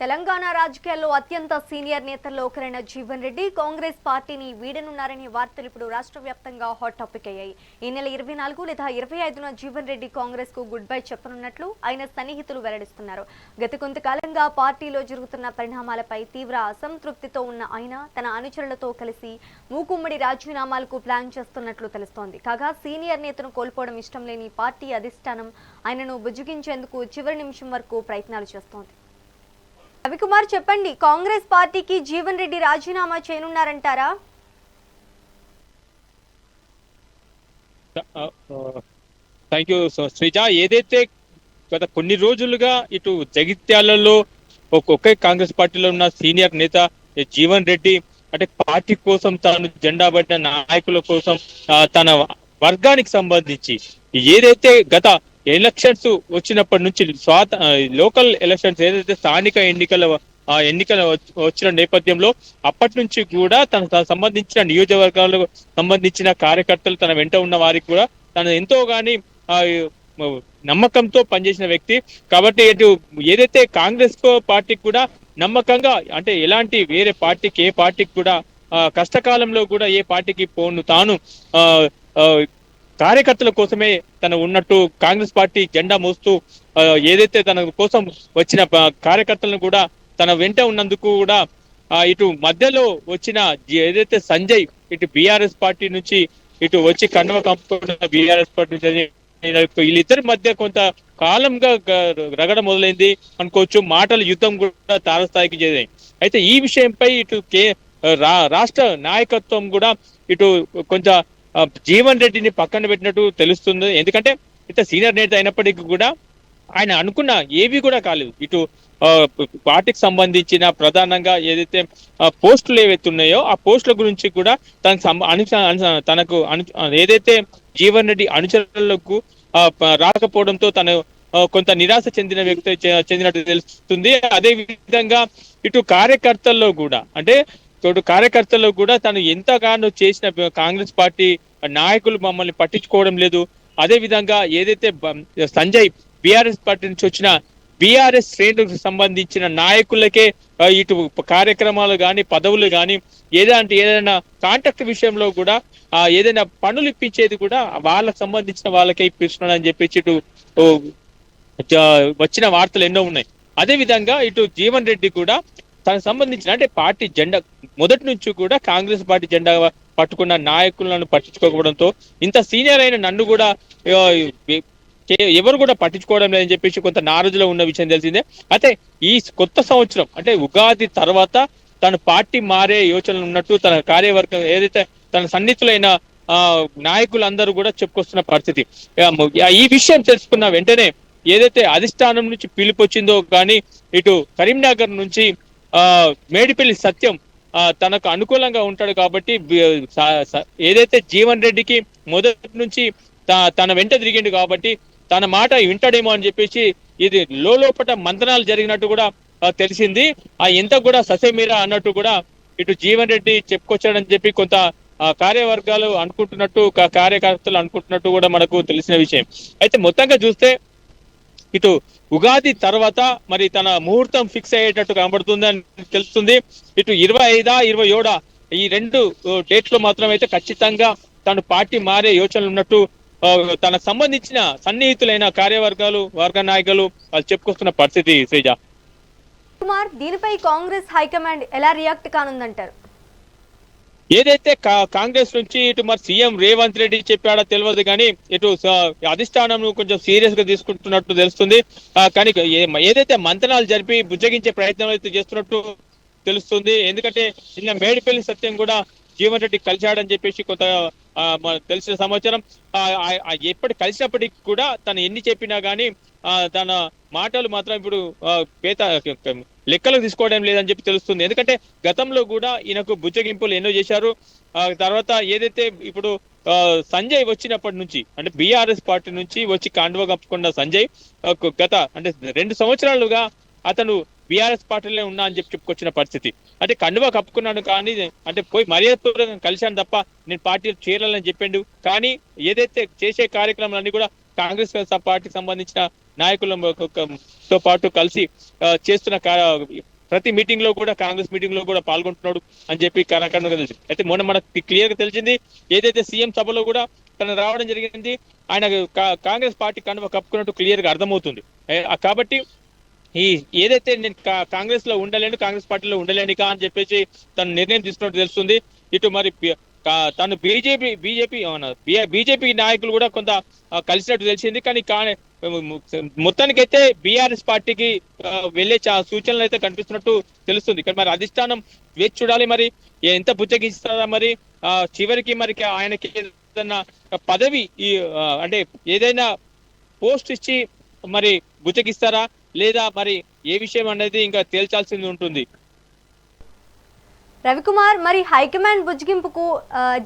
తెలంగాణ రాజకీయాల్లో అత్యంత సీనియర్ నేతల్లో ఒకరైన జీవన్ రెడ్డి కాంగ్రెస్ పార్టీని వీడనున్నారనే వార్తలు ఇప్పుడు రాష్ట్ర వ్యాప్తంగా హాట్ టాపిక్ అయ్యాయి. ఈ నెల 24 లేదా 25న జీవన్ రెడ్డి కాంగ్రెస్ కు గుడ్ బై చెప్పనున్నట్లు ఆయన సన్నిహితులు వెల్లడిస్తున్నారు. గత కొంతకాలంగా పార్టీలో జరుగుతున్న పరిణామాలపై తీవ్ర అసంతృప్తితో ఉన్న ఆయన తన అనుచరులతో కలిసి మూకుమ్మడి రాజీనామాలకు ప్లాన్ చేస్తున్నట్లు తెలుస్తోంది. కాగా సీనియర్ నేతను కోల్పోవడం ఇష్టం లేని పార్టీ అధిష్టానం ఆయనను బుజ్జగించేందుకు చివరి నిమిషం వరకు ప్రయత్నాలు చేస్తోంది. రవికుమార్ చెప్పండి, కాంగ్రెస్ పార్టీకి జీవన్ రెడ్డి రాజీనామా చేయనున్నారంటారా? Thank you Sreeja. ఏదైతే గత కొన్ని రోజులుగా ఇటు జగిత్యాలలో ఒకే కాంగ్రెస్ పార్టీలో ఉన్న సీనియర్ నేత జీవన్ రెడ్డి అంటే పార్టీ కోసం తాను జెండా పట్టిన నాయకుల కోసం తన వర్గానికి సంబంధించి ఏదైతే గత ఎలక్షన్స్ వచ్చినప్పటి నుంచి లోకల్ ఎలక్షన్స్ ఏదైతే స్థానిక ఎన్నికల వచ్చిన నేపథ్యంలో అప్పటి నుంచి కూడా తన సంబంధించిన నియోజకవర్గాలకు సంబంధించిన కార్యకర్తలు తన వెంట ఉన్న వారికి కూడా తను ఎంతో గాని నమ్మకంతో పనిచేసిన వ్యక్తి కాబట్టి ఏదైతే కాంగ్రెస్ పార్టీకి కూడా నమ్మకంగా అంటే ఎలాంటి వేరే పార్టీకి ఏ పార్టీకి కూడా కష్టకాలంలో కూడా ఏ పార్టీకి పోను తాను కార్యకర్తల కోసమే తను ఉన్నట్టు కాంగ్రెస్ పార్టీ జెండా మోస్తూ ఏదైతే తన కోసం వచ్చిన కార్యకర్తలను కూడా తన వెంట ఉన్నందుకు కూడా ఇటు మధ్యలో వచ్చిన ఏదైతే సంజయ్ ఇటు బీఆర్ఎస్ పార్టీ నుంచి ఇటు వచ్చి కండువ కప్పుకున్న బీఆర్ఎస్ పార్టీ నుంచి వీళ్ళిద్దరి మధ్య కొంత కాలంగా రగడ మొదలైంది అనుకోవచ్చు. మాటల యుద్ధం కూడా తారస్థాయికి చేరాయి. అయితే ఈ విషయంపై ఇటు రాష్ట్ర నాయకత్వం కూడా ఇటు కొంత జీవన్ రెడ్డిని పక్కన పెట్టినట్టు తెలుస్తుంది. ఎందుకంటే ఇంత సీనియర్ నేత అయినప్పటికీ కూడా ఆయన అనుకున్న ఏవి కూడా కాలేదు. ఇటు పార్టీకి సంబంధించిన ప్రధానంగా ఏదైతే పోస్టులు ఏవైతే ఉన్నాయో ఆ పోస్టుల గురించి కూడా తనకు ఏదైతే జీవన్ రెడ్డి అనుచరులకు రాకపోవడంతో తను కొంత నిరాశ చెందిన వ్యక్తి చెందినట్టు తెలుస్తుంది. అదే విధంగా ఇటు కార్యకర్తల్లో కూడా తను ఎంతగానో చేసిన కాంగ్రెస్ పార్టీ నాయకులు మమ్మల్ని పట్టించుకోవడం లేదు. అదే విధంగా ఏదైతే సంజయ్ బీఆర్ఎస్ పార్టీ నుంచి వచ్చిన బీఆర్ఎస్ శ్రేణులకు సంబంధించిన నాయకులకే ఇటు కార్యక్రమాలు కానీ పదవులు కానీ ఏదైనా కాంట్రాక్ట్ విషయంలో కూడా ఏదైనా పనులు ఇప్పించేది కూడా వాళ్ళకు సంబంధించిన వాళ్ళకే ఇప్పిస్తున్నాడని చెప్పేసి ఇటు వచ్చిన వార్తలు ఎన్నో ఉన్నాయి. అదే విధంగా ఇటు జీవన్ రెడ్డి కూడా తనకు సంబంధించిన అంటే పార్టీ జెండా మొదటి నుంచి కూడా కాంగ్రెస్ పార్టీ జెండా పట్టుకున్న నాయకులను పట్టించుకోకపోవడంతో ఇంత సీనియర్ అయిన నన్ను కూడా ఎవరు కూడా పట్టించుకోవడం లేదని చెప్పేసి కొంత నారాజులో ఉన్న విషయం తెలిసిందే. అయితే ఈ కొత్త సంవత్సరం అంటే ఉగాది తర్వాత తన పార్టీ మారే యోచనలు ఉన్నట్టు తన కార్యవర్గం ఏదైతే తన సన్నిహితులైన నాయకులందరూ కూడా చెప్పుకొస్తున్న పరిస్థితి. ఈ విషయం తెలుసుకున్న వెంటనే ఏదైతే అధిష్టానం నుంచి పిలుపు వచ్చిందో కానీ ఇటు కరీంనగర్ నుంచి మేడిపల్లి సత్యం తనకు అనుకూలంగా ఉంటాడు కాబట్టి ఏదైతే జీవన్ రెడ్డికి మొదటి నుంచి తన వెంట తిరిగిండు కాబట్టి తన మాట వింటాడేమో అని చెప్పేసి ఇది లోపట మంతనాలు జరిగినట్టు కూడా తెలిసింది. ఎంత కూడా ససేమీరా అన్నట్టు కూడా ఇటు జీవన్ రెడ్డి చెప్పుకొచ్చాడని చెప్పి కొంత కార్యవర్గాలు అనుకుంటున్నట్టు కార్యకర్తలు అనుకుంటున్నట్టు కూడా మనకు తెలిసిన విషయం. అయితే మొత్తంగా చూస్తే ఇటు ఉగాది తర్వాత మరి తన ముహూర్తం ఫిక్స్ అయ్యేటట్టు కనబడుతుంది అని తెలుస్తుంది. ఇటు 25, 27 ఈ 2 డేట్లు మాత్రం అయితే ఖచ్చితంగా తను పార్టీ మారే యోచనలు ఉన్నట్టు తనకు సంబంధించిన సన్నిహితులైన కార్యవర్గాలు వర్గ నాయకులు వాళ్ళు చెప్పుకొస్తున్న పరిస్థితి. శ్రీజ, కుమార్, దీనిపై కాంగ్రెస్ హైకమాండ్ ఎలా రియాక్ట్ కానుందంటారు? ఏదైతే కాంగ్రెస్ నుంచి ఇటు మరి సీఎం రేవంత్ రెడ్డి చెప్పాడో తెలియదు కానీ ఇటు అధిష్టానం కొంచెం సీరియస్ గా తీసుకుంటున్నట్టు తెలుస్తుంది. కానీ ఏదైతే మంతనాలు జరిపి బుజ్జగించే ప్రయత్నం అయితే చేస్తున్నట్టు తెలుస్తుంది. ఎందుకంటే నిన్న మేడిపల్లి సత్యం కూడా జీవన్ రెడ్డి కలిశాడని చెప్పేసి కొంత తెలిసిన సమాచారం. ఎప్పటి కలిసినప్పటికీ కూడా తను ఎన్ని చెప్పినా గానీ తన మాటలు మాత్రం ఇప్పుడు లెక్కలకు తీసుకోవడం లేదని చెప్పి తెలుస్తుంది. ఎందుకంటే గతంలో కూడా ఈయనకు బుజ్జగింపులు ఎన్నో చేశారు. తర్వాత ఏదైతే ఇప్పుడు సంజయ్ వచ్చినప్పటి నుంచి అంటే బీఆర్ఎస్ పార్టీ నుంచి వచ్చి కాండువ కప్పుకున్న సంజయ్ గత అంటే 2 సంవత్సరాలుగా అతను బీఆర్ఎస్ పార్టీలో ఉన్నా అని చెప్పి చెప్పుకొచ్చిన పరిస్థితి. అంటే కండువా కప్పుకున్నాను కానీ అంటే పోయి మర్యాదపూర్వకంగా కలిశాను తప్ప నేను పార్టీలో చేరాలని చెప్పిండు. కానీ ఏదైతే చేసే కార్యక్రమాలన్నీ కూడా కాంగ్రెస్ పార్టీకి సంబంధించిన నాయకులతో పాటు కలిసి చేస్తున్న ప్రతి మీటింగ్ లో కూడా, కాంగ్రెస్ మీటింగ్ లో కూడా పాల్గొంటున్నాడు అని చెప్పి కనకంగా తెలిసింది. అయితే మొన్న మనకు క్లియర్ గా తెలిసింది, ఏదైతే సీఎం సభలో కూడా తను రావడం జరిగింది, ఆయన కాంగ్రెస్ పార్టీ కండువా కప్పుకున్నట్టు క్లియర్ గా అర్థమవుతుంది. కాబట్టి ఈ ఏదైతే నేను కాంగ్రెస్ లో ఉండలేను, కాంగ్రెస్ పార్టీలో ఉండలేనికా అని చెప్పేసి తను నిర్ణయం తీసుకున్నట్టు తెలుస్తుంది. ఇటు మరి తను బీజేపీ నాయకులు కూడా కొంత కలిసినట్టు తెలిసింది. కానీ మొత్తానికైతే బీఆర్ఎస్ పార్టీకి వెళ్లే సూచనలు అయితే కనిపిస్తున్నట్టు తెలుస్తుంది. కానీ మరి అధిష్టానం వేచి చూడాలి, మరి ఎంత బుచ్చగిస్తారా, మరి చివరికి మరి ఆయనకి ఏదైనా పదవి అంటే ఏదైనా పోస్ట్ ఇచ్చి మరి బుచ్చగిస్తారా లేదా మరి ఏ విషయం అనేది ఇంకా తేల్చాల్సింది ఉంటుంది. రవికుమార్, మరి హైకమాండ్ బుజ్జిగింపుకు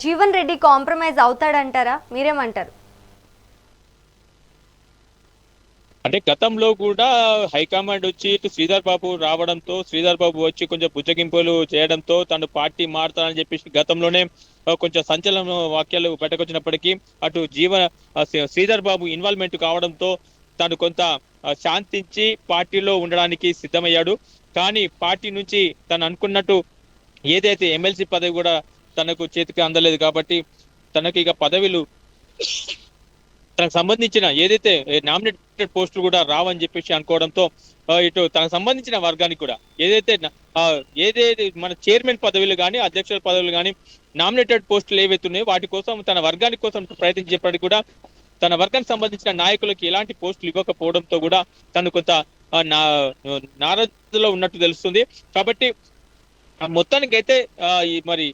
జీవన్ రెడ్డి కాంప్రమైజ్ అవుతాడంటారా? మీరేమంటారు? అంటే గతంలో కూడా హైకమాండ్ వచ్చి ఇటు శ్రీధర్ బాబు రావడంతో, శ్రీధర్ బాబు వచ్చి కొంచెం బుజ్జగింపులు చేయడంతో తను పార్టీ మారుతానని చెప్పేసి గతంలోనే కొంచెం సంచలన వాక్యాలు బయటకొచ్చినప్పటికీ అటు శ్రీధర్ బాబు ఇన్వాల్వ్మెంట్ కావడంతో తను కొంత శాంతించి పార్టీలో ఉండడానికి సిద్ధమయ్యాడు. కానీ పార్టీ నుంచి తను అనుకున్నట్టు ఏదైతే ఎమ్మెల్సీ పదవి కూడా తనకు చేతికి అందలేదు. కాబట్టి తనకి ఇక పదవులు తనకు సంబంధించిన ఏదైతే నామినేటెడ్ పోస్టులు కూడా రావని చెప్పేసి అనుకోవడంతో ఇటు తనకు సంబంధించిన వర్గానికి కూడా ఏదైతే మన చైర్మన్ పదవులు కానీ, అధ్యక్షుల పదవులు కానీ, నామినేటెడ్ పోస్టులు ఏవైతే ఉన్నాయో వాటి కోసం తన వర్గానికి కోసం ప్రయత్నించేప్పటికీ కూడా తన వర్గానికి సంబంధించిన నాయకులకి ఎలాంటి పోస్టులు ఇవ్వకపోవడంతో కూడా తను కొంత నారాజులో ఉన్నట్టు తెలుస్తుంది. కాబట్టి మొత్తానికి అయితే మరి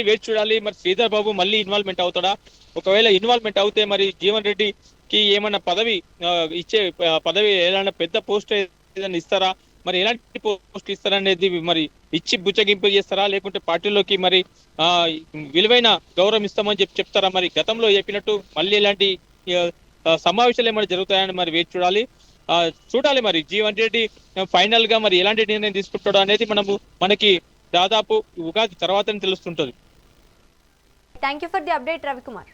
వేచి చూడాలి, మరి శ్రీధర్ బాబు మళ్ళీ ఇన్వాల్వ్మెంట్ అవుతాడా? ఒకవేళ ఇన్వాల్వ్మెంట్ అవుతే మరి జీవన్ రెడ్డికి ఏమన్నా పదవి ఏదైనా పెద్ద పోస్ట్ ఏదైనా ఇస్తారా, మరి ఎలాంటి పోస్ట్ ఇస్తారా అనేది మరి ఇచ్చి బుచ్చగింపు చేస్తారా, లేకుంటే పార్టీలోకి మరి విలువైన గౌరవం ఇస్తామని చెప్తారా? మరి గతంలో చెప్పినట్టు మళ్ళీ ఇలాంటి సమావేశాలు ఏమైనా జరుగుతాయని మరి వేచి చూడాలి. మరి జీవన్ రెడ్డి ఫైనల్ గా మరి ఎలాంటి నిర్ణయం తీసుకుంటాడో అనేది మనకి దాదాపు ఉగాది తర్వాతనే తెలుస్తుంటది. Thank you for the update Ravikumar.